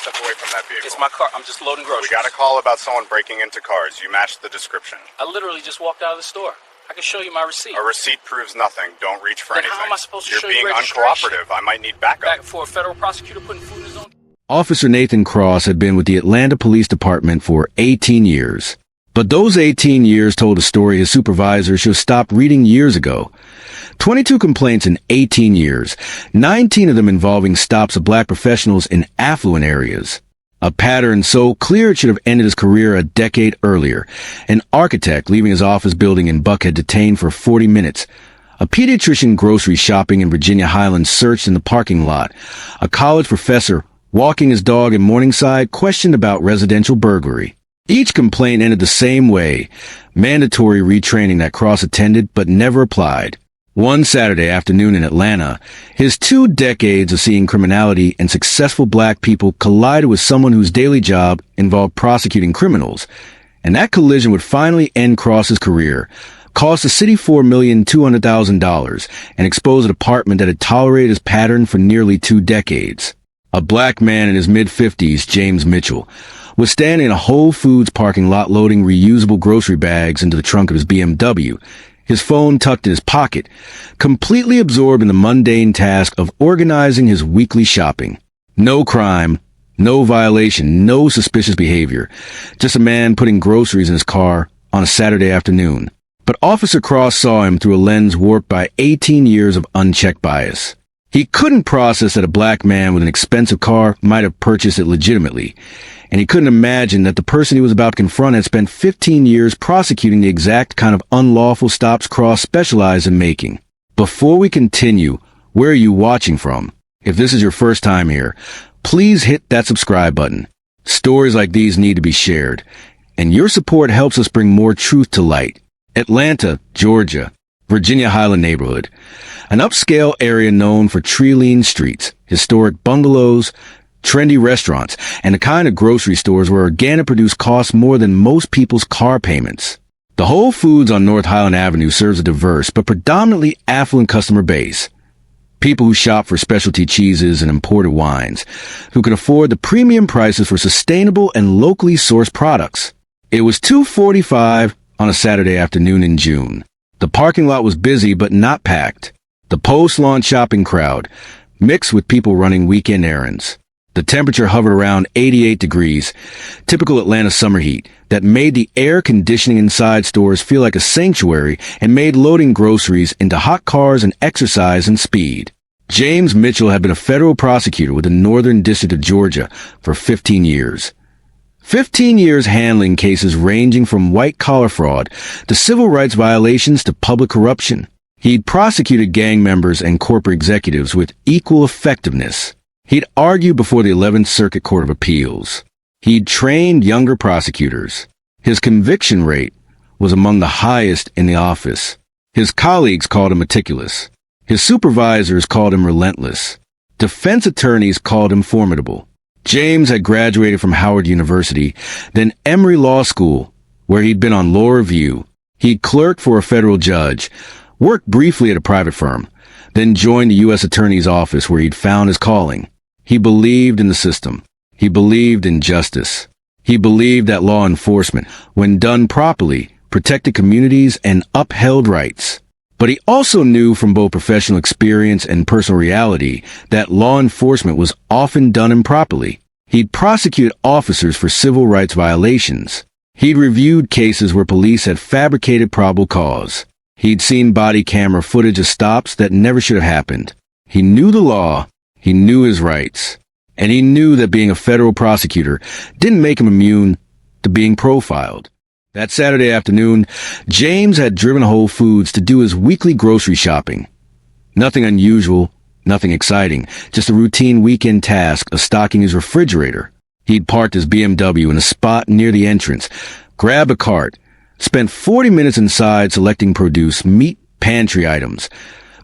Step away from that vehicle. It's my car. I'm just loading groceries. We got a call about someone breaking into cars. You matched the description. I literally just walked out of the store. I can show you my receipt. A receipt proves nothing. Don't reach for anything. How am I supposed to show you registration? You're being uncooperative. I might need backup. Back for a federal prosecutor putting food in his own... Officer Nathan Cross had been with the Atlanta Police Department for 18 years. But those 18 years told a story his supervisor should have stopped reading years ago. 22 complaints in 18 years, 19 of them involving stops of black professionals in affluent areas. A pattern so clear it should have ended his career a decade earlier. An architect leaving his office building in Buckhead detained for 40 minutes. A pediatrician grocery shopping in Virginia Highlands searched in the parking lot. A college professor walking his dog in Morningside questioned about residential burglary. Each complaint ended the same way, mandatory retraining that Cross attended but never applied. One Saturday afternoon in Atlanta, his 2 decades of seeing criminality and successful black people collided with someone whose daily job involved prosecuting criminals. And that collision would finally end Cross's career, cost the city $4,200,000, and expose a department that had tolerated his pattern for nearly 2 decades. A black man in his mid-50s, James Mitchell, was standing in a Whole Foods parking lot loading reusable grocery bags into the trunk of his BMW, his phone tucked in his pocket, completely absorbed in the mundane task of organizing his weekly shopping. No crime, no violation, no suspicious behavior. Just a man putting groceries in his car on a Saturday afternoon. But Officer Cross saw him through a lens warped by 18 years of unchecked bias. He couldn't process that a black man with an expensive car might have purchased it legitimately, and he couldn't imagine that the person he was about to confront had spent 15 years prosecuting the exact kind of unlawful stops Cross specialized in making. Before we continue, where are you watching from? If this is your first time here, please hit that subscribe button. Stories like these need to be shared, and your support helps us bring more truth to light. Atlanta, Georgia, Virginia Highland neighborhood, an upscale area known for tree-lean streets, historic bungalows, trendy restaurants, and the kind of grocery stores where organic produce costs more than most people's car payments. The Whole Foods on North Highland Avenue serves a diverse but predominantly affluent customer base. People who shop for specialty cheeses and imported wines, who can afford the premium prices for sustainable and locally sourced products. It was 2:45 on a Saturday afternoon in June. The parking lot was busy but not packed. The post-launch shopping crowd, mixed with people running weekend errands. The temperature hovered around 88 degrees, typical Atlanta summer heat, that made the air conditioning inside stores feel like a sanctuary and made loading groceries into hot cars an exercise in speed. James Mitchell had been a federal prosecutor with the Northern District of Georgia for 15 years. 15 years handling cases ranging from white-collar fraud to civil rights violations to public corruption. He'd prosecuted gang members and corporate executives with equal effectiveness. He'd argued before the 11th Circuit Court of Appeals. He'd trained younger prosecutors. His conviction rate was among the highest in the office. His colleagues called him meticulous. His supervisors called him relentless. Defense attorneys called him formidable. James had graduated from Howard University, then Emory Law School, where he'd been on law review. He'd clerked for a federal judge, worked briefly at a private firm, then joined the U.S. Attorney's Office where he'd found his calling. He believed in the system. He believed in justice. He believed that law enforcement, when done properly, protected communities and upheld rights. But he also knew from both professional experience and personal reality that law enforcement was often done improperly. He'd prosecuted officers for civil rights violations. He'd reviewed cases where police had fabricated probable cause. He'd seen body camera footage of stops that never should have happened. He knew the law. He knew his rights. And he knew that being a federal prosecutor didn't make him immune to being profiled. That Saturday afternoon, James had driven Whole Foods to do his weekly grocery shopping. Nothing unusual, nothing exciting, just a routine weekend task of stocking his refrigerator. He'd parked his BMW in a spot near the entrance, grabbed a cart, spent 40 minutes inside selecting produce, meat, pantry items,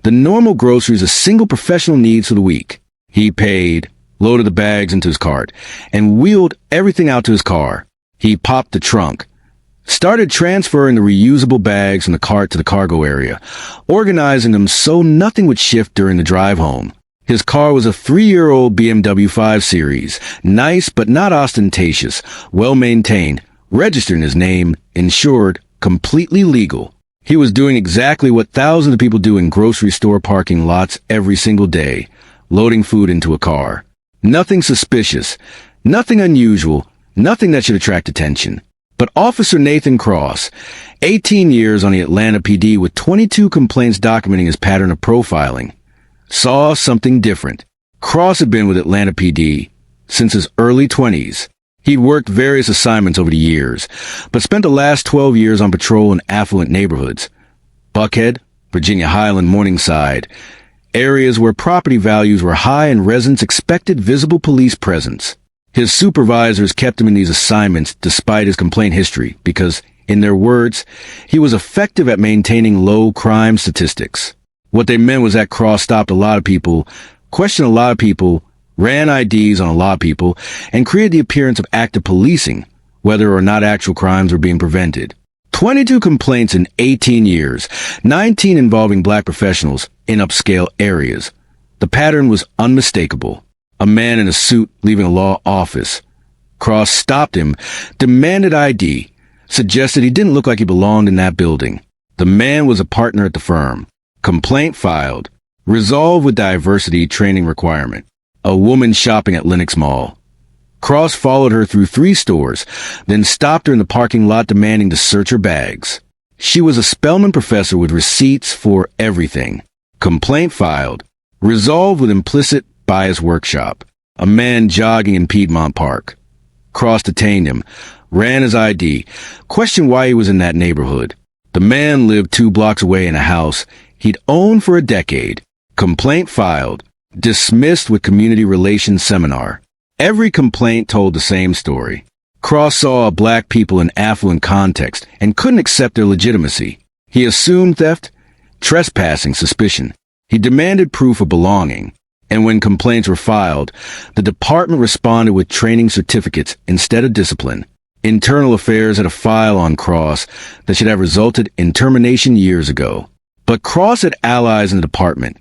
the normal groceries a single professional needs for the week. He paid, loaded the bags into his cart, and wheeled everything out to his car. He popped the trunk, started transferring the reusable bags from the cart to the cargo area, organizing them so nothing would shift during the drive home. His car was a 3-year-old BMW 5 Series, nice but not ostentatious, well-maintained, registered in his name, insured, completely legal. He was doing exactly what thousands of people do in grocery store parking lots every single day, loading food into a car. Nothing suspicious, nothing unusual, nothing that should attract attention. But Officer Nathan Cross, 18 years on the Atlanta PD with 22 complaints documenting his pattern of profiling, saw something different. Cross had been with Atlanta PD since his early 20s. He'd worked various assignments over the years, but spent the last 12 years on patrol in affluent neighborhoods. Buckhead, Virginia Highland, Morningside, areas where property values were high and residents expected visible police presence. His supervisors kept him in these assignments despite his complaint history because, in their words, he was effective at maintaining low crime statistics. What they meant was that Cross stopped a lot of people, questioned a lot of people, ran IDs on a lot of people, and created the appearance of active policing, whether or not actual crimes were being prevented. 22 complaints in 18 years, 19 involving black professionals in upscale areas. The pattern was unmistakable. A man in a suit leaving a law office. Cross stopped him, demanded ID, suggested he didn't look like he belonged in that building. The man was a partner at the firm. Complaint filed. Resolved with diversity training requirement. A woman shopping at Lenox Mall. Cross followed her through 3 stores, then stopped her in the parking lot demanding to search her bags. She was a Spelman professor with receipts for everything. Complaint filed. Resolved with implicit bias workshop. A man jogging in Piedmont Park. Cross detained him, ran his ID, questioned why he was in that neighborhood. The man lived 2 blocks away in a house he'd owned for a decade. Complaint filed. Dismissed with community relations seminar. Every complaint told the same story. Cross saw black people in affluent context and couldn't accept their legitimacy. He assumed theft, trespassing suspicion. He demanded proof of belonging. And when complaints were filed, the department responded with training certificates instead of discipline. Internal Affairs had a file on Cross that should have resulted in termination years ago. But Cross had allies in the department.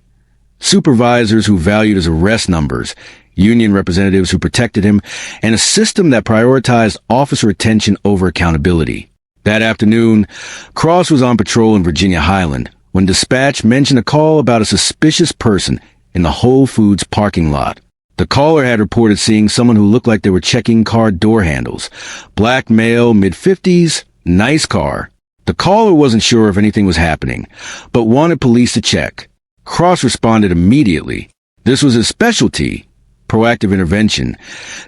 Supervisors who valued his arrest numbers, union representatives who protected him, and a system that prioritized officer attention over accountability. That afternoon, Cross was on patrol in Virginia Highland when dispatch mentioned a call about a suspicious person in the Whole Foods parking lot. The caller had reported seeing someone who looked like they were checking car door handles. Black male, mid-50s, nice car. The caller wasn't sure if anything was happening, but wanted police to check. Cross responded immediately. This was his specialty, proactive intervention,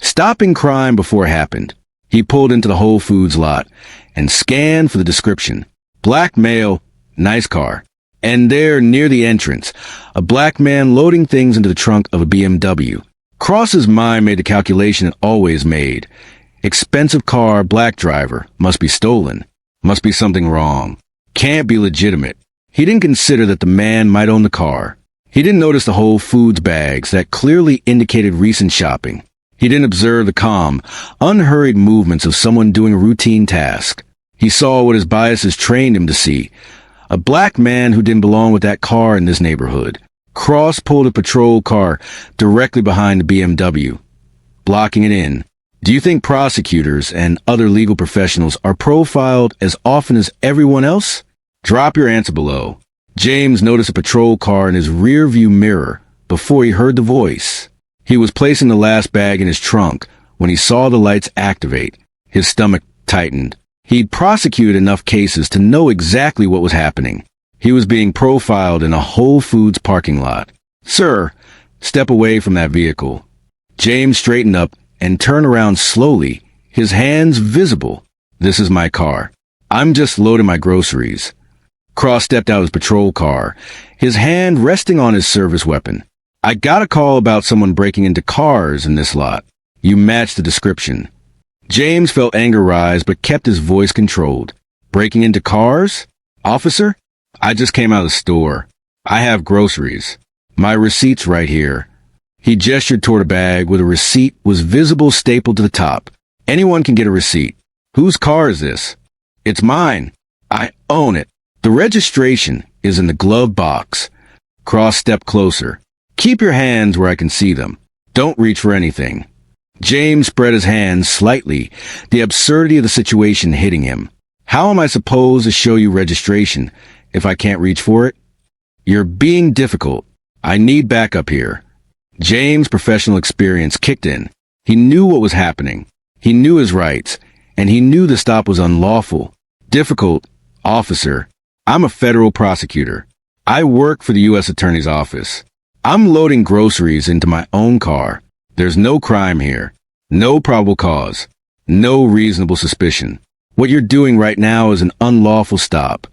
stopping crime before it happened. He pulled into the Whole Foods lot and scanned for the description. Black male, nice car. And there, near the entrance, a black man loading things into the trunk of a BMW. Cross's mind made the calculation it always made. Expensive car, black driver, must be stolen. Must be something wrong. Can't be legitimate. He didn't consider that the man might own the car. He didn't notice the Whole Foods bags that clearly indicated recent shopping. He didn't observe the calm, unhurried movements of someone doing a routine task. He saw what his biases trained him to see. A black man who didn't belong with that car in this neighborhood. Cross pulled a patrol car directly behind the BMW, blocking it in. Do you think prosecutors and other legal professionals are profiled as often as everyone else? Drop your answer below. James noticed a patrol car in his rear-view mirror before he heard the voice. He was placing the last bag in his trunk when he saw the lights activate. His stomach tightened. He'd prosecuted enough cases to know exactly what was happening. He was being profiled in a Whole Foods parking lot. Sir, step away from that vehicle. James straightened up and turned around slowly, his hands visible. This is my car. I'm just loading my groceries. Cross stepped out of his patrol car, his hand resting on his service weapon. I got a call about someone breaking into cars in this lot. You matched the description. James felt anger rise but kept his voice controlled. Breaking into cars? Officer? I just came out of the store. I have groceries. My receipt's right here. He gestured toward a bag where the receipt was visible stapled to the top. Anyone can get a receipt. Whose car is this? It's mine. I own it. The registration is in the glove box. Cross stepped closer. Keep your hands where I can see them. Don't reach for anything. James spread his hands slightly, the absurdity of the situation hitting him. How am I supposed to show you registration if I can't reach for it? You're being difficult. I need backup here. James' professional experience kicked in. He knew what was happening. He knew his rights, and he knew the stop was unlawful. Difficult, officer. I'm a federal prosecutor. I work for the U.S. Attorney's Office. I'm loading groceries into my own car. There's no crime here. No probable cause. No reasonable suspicion. What you're doing right now is an unlawful stop.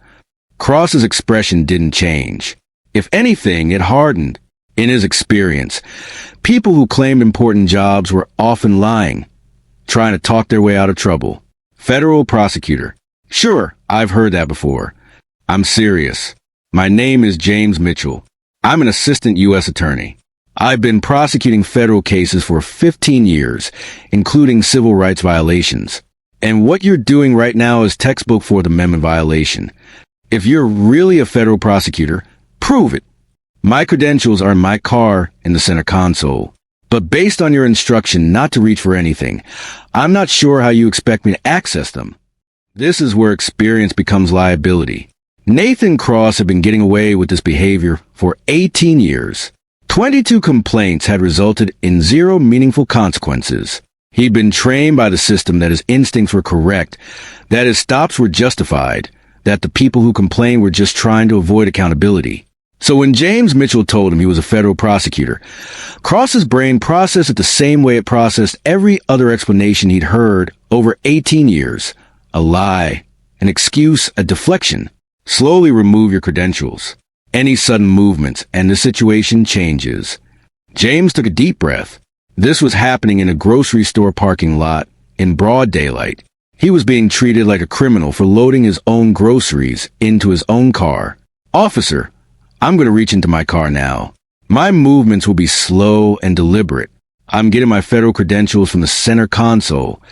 Cross's expression didn't change. If anything, it hardened. In his experience, people who claimed important jobs were often lying, trying to talk their way out of trouble. Federal prosecutor. Sure, I've heard that before. I'm serious. My name is James Mitchell. I'm an assistant U.S. attorney. I've been prosecuting federal cases for 15 years, including civil rights violations. And what you're doing right now is textbook Fourth Amendment violation. If you're really a federal prosecutor, prove it. My credentials are in my car in the center console. But based on your instruction not to reach for anything, I'm not sure how you expect me to access them. This is where experience becomes liability. Nathan Cross had been getting away with this behavior for 18 years. 22 complaints had resulted in 0 meaningful consequences. He'd been trained by the system that his instincts were correct, that his stops were justified, that the people who complained were just trying to avoid accountability. So when James Mitchell told him he was a federal prosecutor, Cross's brain processed it the same way it processed every other explanation he'd heard over 18 years. A lie, an excuse, a deflection. Slowly remove your credentials. Any sudden movements, and the situation changes. James took a deep breath. This was happening in a grocery store parking lot, in broad daylight. He was being treated like a criminal for loading his own groceries into his own car. Officer, I'm going to reach into my car now. My movements will be slow and deliberate. I'm getting my federal credentials from the center console.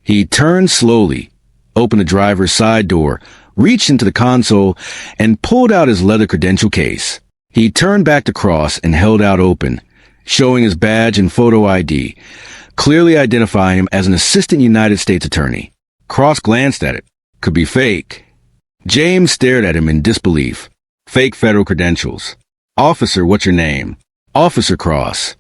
He turned slowly, opened the driver's side door, reached into the console, and pulled out his leather credential case. He turned back to Cross and held out open, showing his badge and photo ID, clearly identifying him as an assistant United States attorney. Cross glanced at it. Could be fake. James stared at him in disbelief. Fake federal credentials. Officer, what's your name? Officer Cross.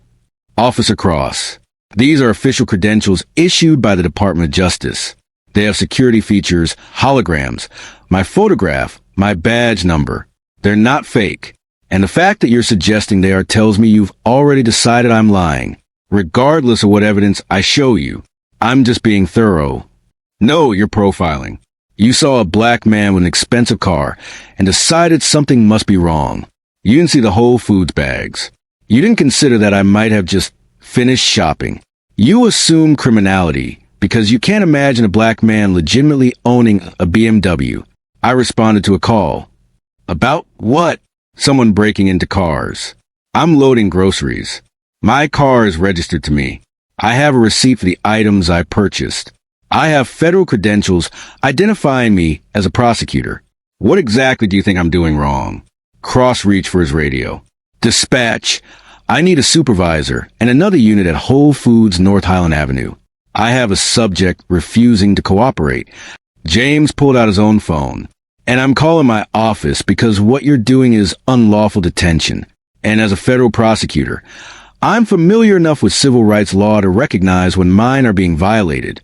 Officer Cross. These are official credentials issued by the Department of Justice. They have security features, holograms, my photograph, my badge number. They're not fake. And the fact that you're suggesting they are tells me you've already decided I'm lying. Regardless of what evidence I show you, I'm just being thorough. No, you're profiling. You saw a black man with an expensive car and decided something must be wrong. You didn't see the Whole Foods bags. You didn't consider that I might have just finished shopping. You assume criminality because you can't imagine a black man legitimately owning a BMW. I responded to a call. About what? Someone breaking into cars. I'm loading groceries. My car is registered to me. I have a receipt for the items I purchased. I have federal credentials identifying me as a prosecutor. What exactly do you think I'm doing wrong? Cross reached for his radio. Dispatch. I need a supervisor and another unit at Whole Foods North Highland Avenue. I have a subject refusing to cooperate. James pulled out his own phone. And I'm calling my office because what you're doing is unlawful detention. And as a federal prosecutor, I'm familiar enough with civil rights law to recognize when mine are being violated.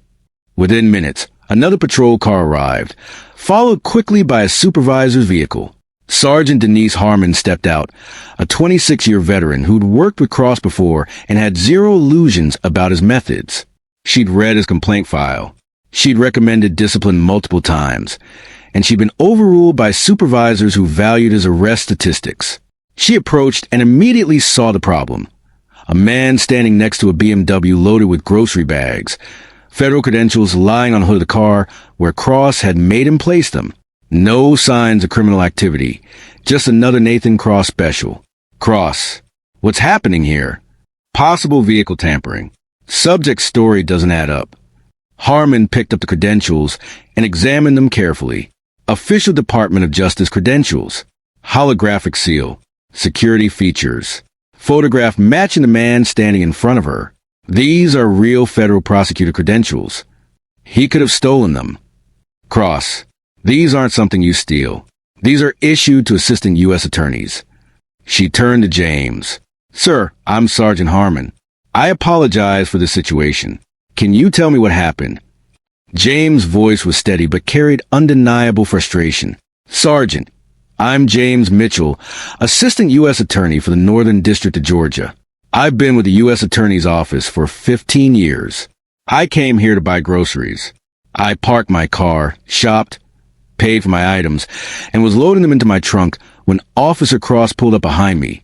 Within minutes, another patrol car arrived, followed quickly by a supervisor's vehicle. Sergeant Denise Harmon stepped out, a 26-year veteran who'd worked with Cross before and had zero illusions about his methods. She'd read his complaint file. She'd recommended discipline multiple times, and she'd been overruled by supervisors who valued his arrest statistics. She approached and immediately saw the problem. A man standing next to a BMW loaded with grocery bags, federal credentials lying on the hood of the car where Cross had made him place them. No signs of criminal activity, just another Nathan Cross special. Cross, what's happening here? Possible vehicle tampering. Subject's story doesn't add up. Harmon picked up the credentials and examined them carefully. Official Department of Justice credentials. Holographic seal. Security features. photograph matching the man standing in front of her. These are real federal prosecutor credentials. He could have stolen them. Cross, these aren't something you steal. These are issued to assistant U.S. attorneys. She turned to James. Sir, I'm Sergeant Harmon. I apologize for this situation. Can you tell me what happened? James' voice was steady but carried undeniable frustration. Sergeant, I'm James Mitchell, Assistant U.S. Attorney for the Northern District of Georgia. I've been with the U.S. Attorney's Office for 15 years. I came here to buy groceries. I parked my car, shopped, paid for my items, and was loading them into my trunk when Officer Cross pulled up behind me,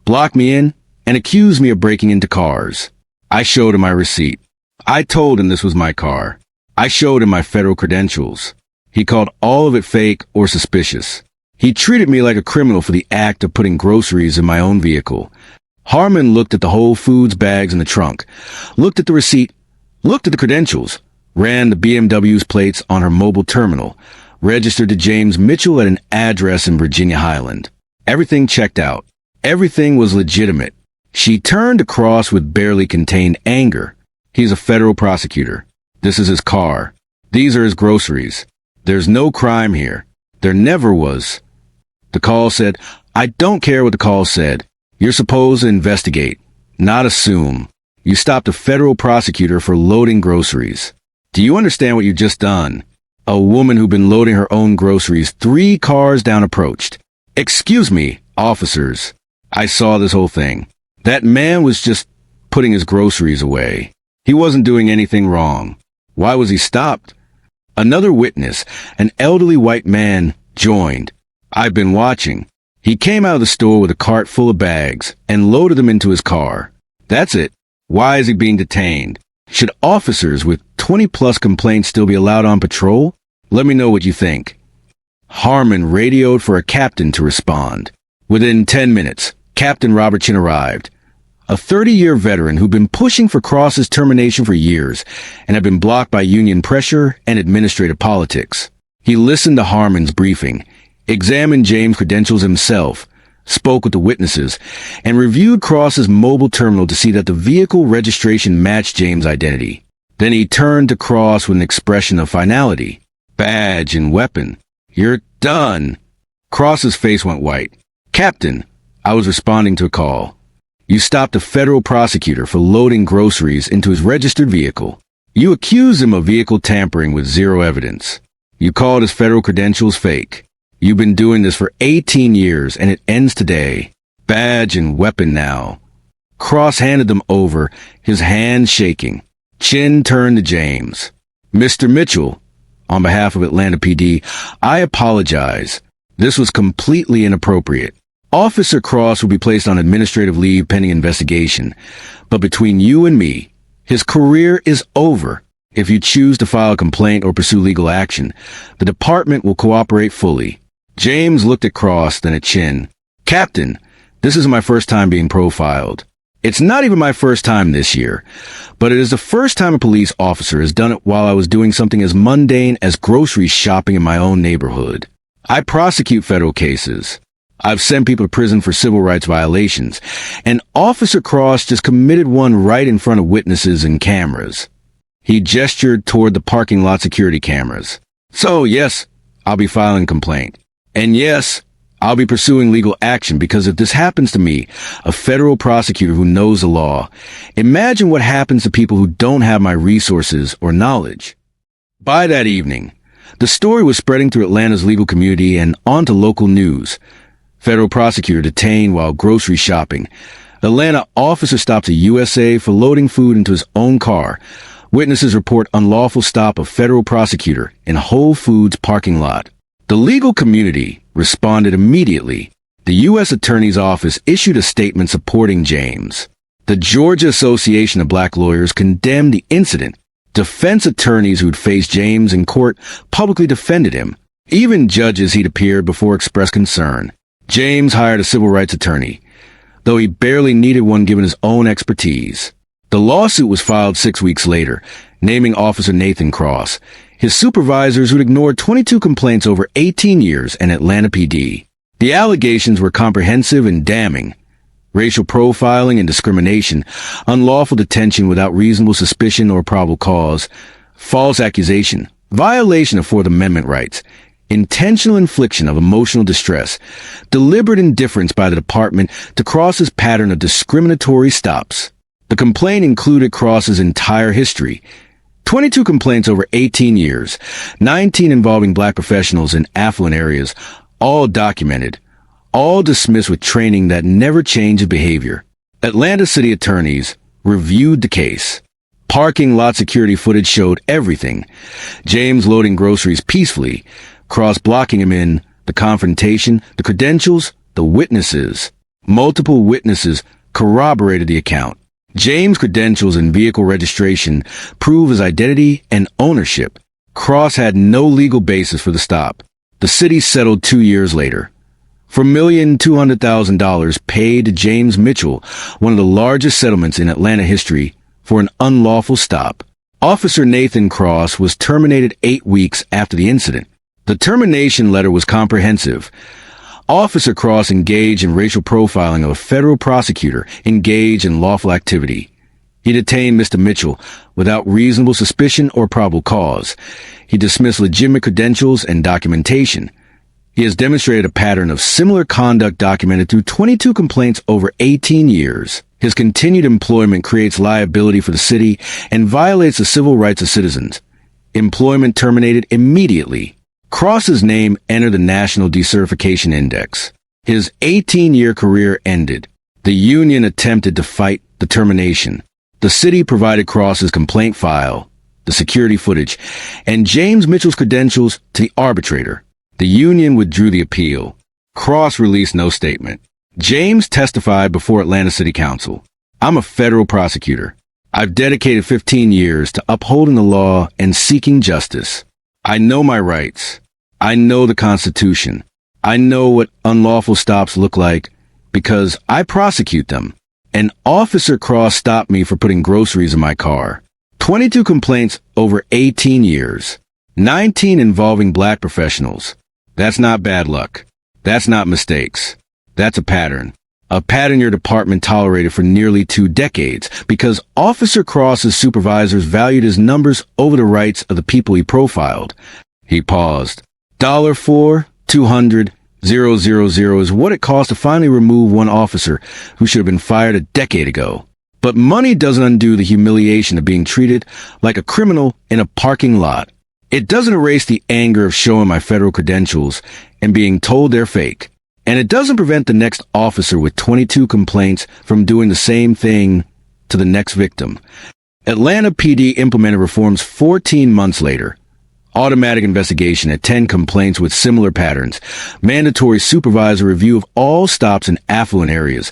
blocked me in, and accused me of breaking into cars. I showed him my receipt. I told him this was my car. I showed him my federal credentials. He called all of it fake or suspicious. He treated me like a criminal for the act of putting groceries in my own vehicle. Harmon looked at the Whole Foods bags in the trunk, looked at the receipt, looked at the credentials, ran the BMW's plates on her mobile terminal, registered to James Mitchell at an address in Virginia Highland. Everything checked out. Everything was legitimate. She turned across with barely contained anger. He's a federal prosecutor. This is his car. These are his groceries. There's no crime here. There never was. The call said, I don't care what the call said. You're supposed to investigate, not assume. You stopped a federal prosecutor for loading groceries. Do you understand what you've just done? A woman who'd been loading her own groceries 3 cars down approached. Excuse me, officers. I saw this whole thing. That man was just putting his groceries away. He wasn't doing anything wrong. Why was he stopped? Another witness, an elderly white man, joined. I've been watching. He came out of the store with a cart full of bags and loaded them into his car. That's it. Why is he being detained? Should officers with 20-plus complaints still be allowed on patrol? Let me know what you think. Harmon radioed for a captain to respond. Within 10 minutes, Captain Robert Chin arrived. A 30-year veteran who'd been pushing for Cross's termination for years and had been blocked by union pressure and administrative politics. He listened to Harmon's briefing, examined James' credentials himself, spoke with the witnesses, and reviewed Cross's mobile terminal to see that the vehicle registration matched James' identity. Then he turned to Cross with an expression of finality. Badge and weapon. You're done. Cross's face went white. Captain, I was responding to a call. You stopped a federal prosecutor for loading groceries into his registered vehicle. You accused him of vehicle tampering with zero evidence. You called his federal credentials fake. You've been doing this for 18 years, and it ends today. Badge and weapon now. Cross handed them over, his hand shaking. Chin turned to James. Mr. Mitchell, on behalf of Atlanta PD, I apologize. This was completely inappropriate. Officer Cross will be placed on administrative leave pending investigation. But between you and me, his career is over. If you choose to file a complaint or pursue legal action, the department will cooperate fully. James looked at Cross, then at Chin. Captain, this is my first time being profiled. It's not even my first time this year, but it is the first time a police officer has done it while I was doing something as mundane as grocery shopping in my own neighborhood. I prosecute federal cases. I've sent people to prison for civil rights violations, and Officer Cross just committed one right in front of witnesses and cameras. He gestured toward the parking lot security cameras. So, yes, I'll be filing a complaint. And yes, I'll be pursuing legal action because if this happens to me, a federal prosecutor who knows the law, imagine what happens to people who don't have my resources or knowledge. By that evening, the story was spreading through Atlanta's legal community and onto local news. Federal prosecutor detained while grocery shopping. Atlanta officer stops a USA for loading food into his own car. Witnesses report unlawful stop of federal prosecutor in Whole Foods parking lot. The legal community responded immediately. The U.S. Attorney's Office issued a statement supporting James. The Georgia Association of Black Lawyers condemned the incident. Defense attorneys who'd faced James in court publicly defended him. Even judges he'd appeared before expressed concern. James hired a civil rights attorney, though he barely needed one given his own expertise. The lawsuit was filed 6 weeks later, naming Officer Nathan Cross, his supervisors who'd ignored 22 complaints over 18 years in Atlanta PD. The allegations were comprehensive and damning. racial profiling and discrimination, unlawful detention without reasonable suspicion or probable cause, false accusation, violation of Fourth Amendment rights, intentional infliction of emotional distress, deliberate indifference by the department to Cross's pattern of discriminatory stops. The complaint included Cross's entire history. 22 complaints over 18 years, 19 involving black professionals in affluent areas, all documented, all dismissed with training that never changed behavior. Atlanta city attorneys reviewed the case. Parking lot security footage showed everything. James loading groceries peacefully, Cross blocking him in, the confrontation, the credentials, the witnesses. Multiple witnesses corroborated the account. James' credentials and vehicle registration prove his identity and ownership. Cross had no legal basis for the stop. The city settled 2 years later for $1,200,000 paid to James Mitchell, one of the largest settlements in Atlanta history, for an unlawful stop. Officer Nathan Cross was terminated 8 weeks after the incident. The termination letter was comprehensive. Officer Cross engaged in racial profiling of a federal prosecutor engaged in lawful activity. He detained Mr. Mitchell without reasonable suspicion or probable cause. He dismissed legitimate credentials and documentation. He has demonstrated a pattern of similar conduct documented through 22 complaints over 18 years. His continued employment creates liability for the city and violates the civil rights of citizens. Employment terminated immediately. Cross's name entered the National Decertification Index. His 18-year career ended. The union attempted to fight the termination. The city provided Cross's complaint file, the security footage, and James Mitchell's credentials to the arbitrator. The union withdrew the appeal. Cross released no statement. James testified before Atlanta City Council. I'm a federal prosecutor. I've dedicated 15 years to upholding the law and seeking justice. I know my rights. I know the Constitution. I know what unlawful stops look like because I prosecute them. An Officer Cross stopped me for putting groceries in my car. 22 complaints over 18 years. 19 involving black professionals. That's not bad luck. That's not mistakes. That's a pattern. A pattern your department tolerated for nearly 2 decades because Officer Cross's supervisors valued his numbers over the rights of the people he profiled. He paused. $4,200,000 is what it cost to finally remove one officer who should have been fired a decade ago. But money doesn't undo the humiliation of being treated like a criminal in a parking lot. It doesn't erase the anger of showing my federal credentials and being told they're fake. And it doesn't prevent the next officer with 22 complaints from doing the same thing to the next victim. Atlanta PD implemented reforms 14 months later. Automatic investigation at 10 complaints with similar patterns, mandatory supervisor review of all stops in affluent areas,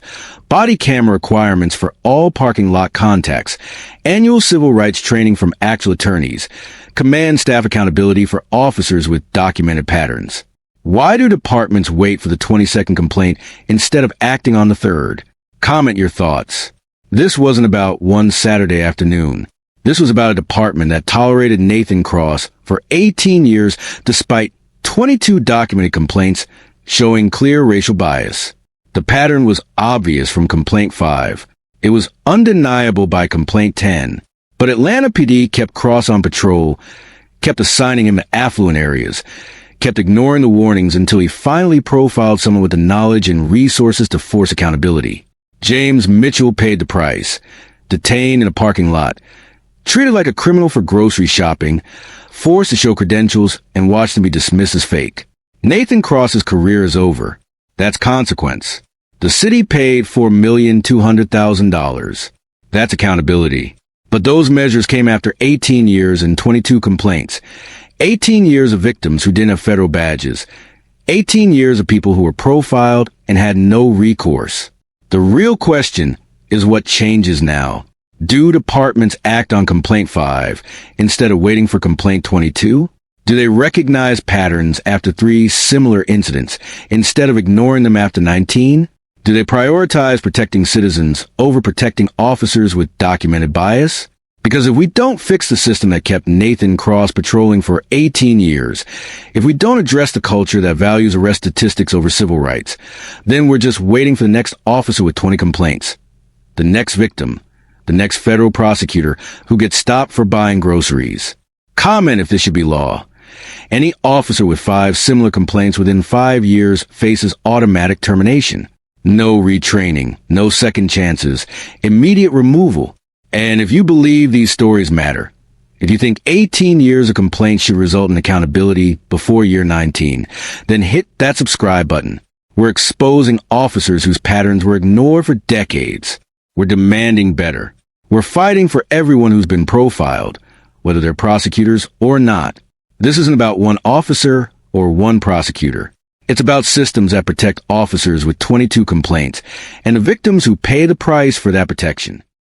body camera requirements for all parking lot contacts, annual civil rights training from actual attorneys, command staff accountability for officers with documented patterns. Why do departments wait for the 22nd complaint instead of acting on the third? Comment your thoughts. This wasn't about one Saturday afternoon. This was about a department that tolerated Nathan Cross for 18 years despite 22 documented complaints showing clear racial bias. The pattern was obvious from Complaint 5. It was undeniable by Complaint 10. But Atlanta PD kept Cross on patrol, kept assigning him to affluent areas, kept ignoring the warnings until he finally profiled someone with the knowledge and resources to force accountability. James Mitchell paid the price, detained in a parking lot, treated like a criminal for grocery shopping, forced to show credentials, and watched them be dismissed as fake. Nathan Cross's career is over. That's consequence. The city paid $4,200,000. That's accountability. But those measures came after 18 years and 22 complaints. 18 years of victims who didn't have federal badges. 18 years of people who were profiled and had no recourse. The real question is what changes now. Do departments act on Complaint 5 instead of waiting for Complaint 22? Do they recognize patterns after 3 similar incidents instead of ignoring them after 19? Do they prioritize protecting citizens over protecting officers with documented bias? Because if we don't fix the system that kept Nathan Cross patrolling for 18 years, if we don't address the culture that values arrest statistics over civil rights, then we're just waiting for the next officer with 20 complaints, the next victim, the next federal prosecutor who gets stopped for buying groceries. Comment if this should be law. Any officer with 5 similar complaints within 5 years faces automatic termination. No retraining, no second chances, immediate removal. And if you believe these stories matter, if you think 18 years of complaints should result in accountability before year 19, then hit that subscribe button. We're exposing officers whose patterns were ignored for decades. We're demanding better. We're fighting for everyone who's been profiled, whether they're prosecutors or not. This isn't about one officer or one prosecutor. It's about systems that protect officers with 22 complaints and the victims who pay the price for that protection.